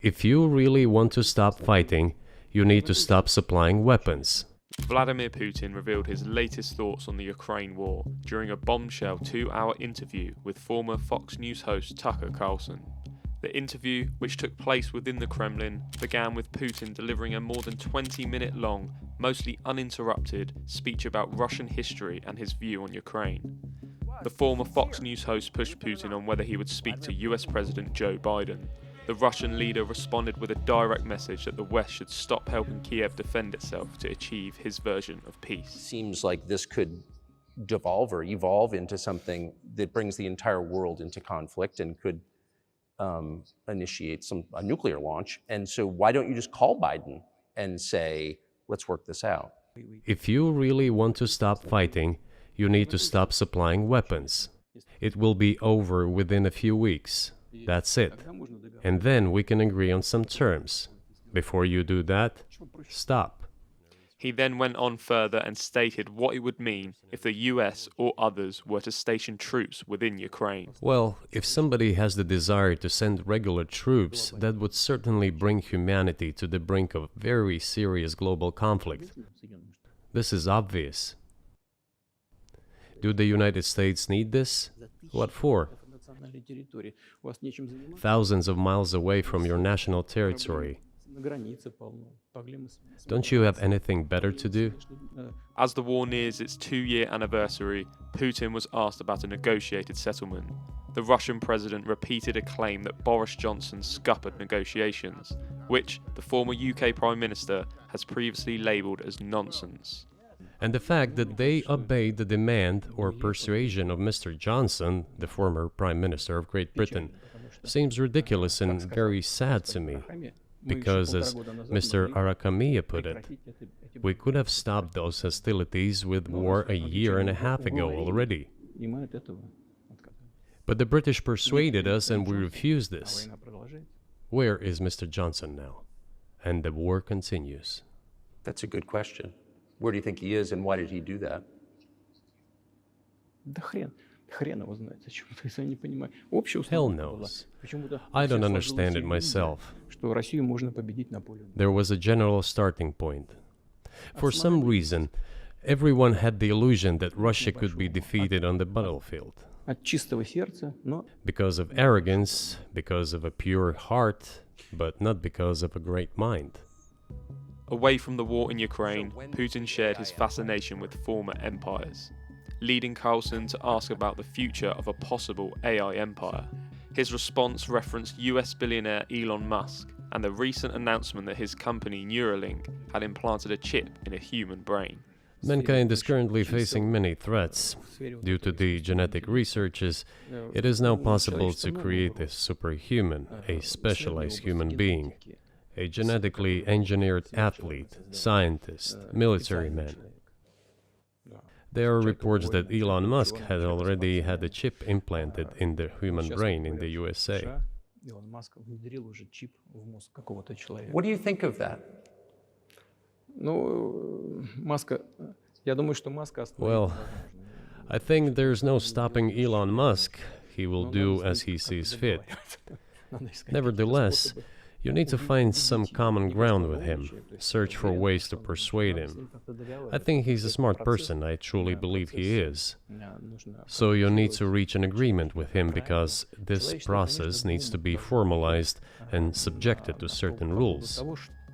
If you really want to stop fighting, you need to stop supplying weapons. Vladimir Putin revealed his latest thoughts on the Ukraine war during a bombshell 2-hour interview with former Fox News host Tucker Carlson. The interview, which took place within the Kremlin, began with Putin delivering a more than 20-minute long, mostly uninterrupted, speech about Russian history and his view on Ukraine. The former Fox News host pushed Putin on whether he would speak to US President Joe Biden. The Russian leader responded with a direct message that the West should stop helping Kiev defend itself to achieve his version of peace. Seems like this could devolve or evolve into something that brings the entire world into conflict and could initiate a nuclear launch. And so why don't you just call Biden and say, let's work this out? If you really want to stop fighting, you need to stop supplying weapons. It will be over within a few weeks. That's it. And then we can agree on some terms. Before you do that, stop. He then went on further and stated what it would mean if the US or others were to station troops within Ukraine. Well, if somebody has the desire to send regular troops, that would certainly bring humanity to the brink of very serious global conflict. This is obvious. Do the United States need this? What for? Thousands of miles away from your national territory. Don't you have anything better to do? As the war nears its 2-year anniversary, Putin was asked about a negotiated settlement. The Russian president repeated a claim that Boris Johnson scuppered negotiations, which the former UK Prime Minister has previously labelled as nonsense. And the fact that they obeyed the demand or persuasion of Mr. Johnson, the former Prime Minister of Great Britain, seems ridiculous and very sad to me. Because, as Mr. Arakamiya put it, we could have stopped those hostilities with war a year and a half ago already. But the British persuaded us and we refused this. Where is Mr. Johnson now? And the war continues. That's a good question. Where do you think he is and why did he do that? Hell knows. I don't understand it myself. There was a general starting point. For some reason, everyone had the illusion that Russia could be defeated on the battlefield. Because of arrogance, because of a pure heart, but not because of a great mind. Away from the war in Ukraine, Putin shared his fascination with former empires, leading Carlson to ask about the future of a possible AI empire. His response referenced US billionaire Elon Musk and the recent announcement that his company Neuralink had implanted a chip in a human brain. Mankind is currently facing many threats. Due to the genetic researches, it is now possible to create a superhuman, a specialized human being, a genetically engineered athlete, scientist, military man. There are reports that Elon Musk had already had a chip implanted in the human brain in the USA. What do you think of that? Well, I think there's no stopping Elon Musk. He will do as he sees fit. Nevertheless, you need to find some common ground with him, search for ways to persuade him. I think he's a smart person, I truly believe he is. So you need to reach an agreement with him because this process needs to be formalized and subjected to certain rules.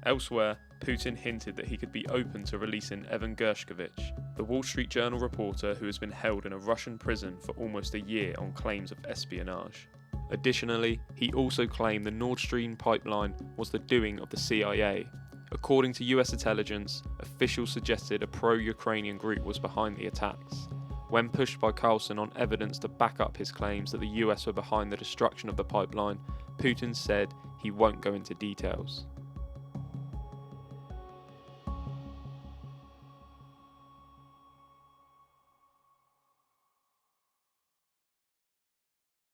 Elsewhere, Putin hinted that he could be open to releasing Evan Gershkovich, the Wall Street Journal reporter who has been held in a Russian prison for almost a year on claims of espionage. Additionally, he also claimed the Nord Stream pipeline was the doing of the CIA. According to US intelligence, officials suggested a pro-Ukrainian group was behind the attacks. When pushed by Carlson on evidence to back up his claims that the US were behind the destruction of the pipeline, Putin said he won't go into details.